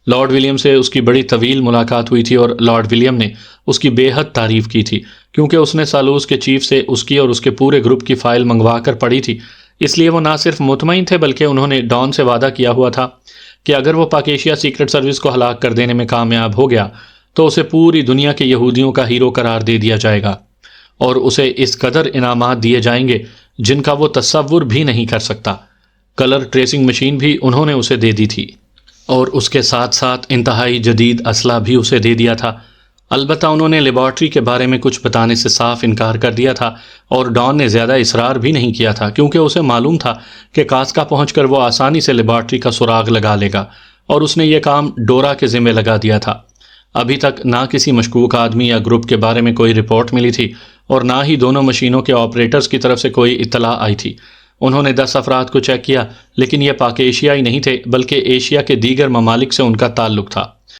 Lord William سے اس کی بڑی طویل ملاقات ہوئی تھی اور لارڈ ولیم نے اس کی بے حد تعریف کی تھی، کیونکہ اس نے سالوس کے چیف سے اس کی اور اس کے پورے گروپ کی فائل منگوا کر پڑھی تھی۔ اس لیے وہ نہ صرف مطمئن تھے بلکہ انہوں نے ڈان سے وعدہ کیا ہوا تھا کہ اگر وہ پاک ایشیا سیکرٹ سروس کو ہلاک کر دینے میں کامیاب ہو گیا تو اسے پوری دنیا کے یہودیوں کا ہیرو قرار دے دیا جائے گا اور اسے اس قدر انعامات دیے جائیں گے جن کا وہ تصور بھی نہیں کر سکتا۔ کلر ٹریسنگ مشین بھی انہوں نے اسے دے دی تھی اور اس کے ساتھ ساتھ انتہائی جدید اسلحہ بھی اسے دے دیا تھا۔ البتہ انہوں نے لیبارٹری کے بارے میں کچھ بتانے سے صاف انکار کر دیا تھا اور ڈان نے زیادہ اصرار بھی نہیں کیا تھا، کیونکہ اسے معلوم تھا کہ کاسکا پہنچ کر وہ آسانی سے لیبارٹری کا سراغ لگا لے گا، اور اس نے یہ کام ڈورا کے ذمہ لگا دیا تھا۔ ابھی تک نہ کسی مشکوک آدمی یا گروپ کے بارے میں کوئی رپورٹ ملی تھی اور نہ ہی دونوں مشینوں کے آپریٹرز کی طرف سے کوئی اطلاع آئی تھی۔ انہوں نے 10 افراد کو چیک کیا، لیکن یہ پاک ایشیائی نہیں تھے بلکہ ایشیا کے دیگر ممالک سے ان کا تعلق تھا۔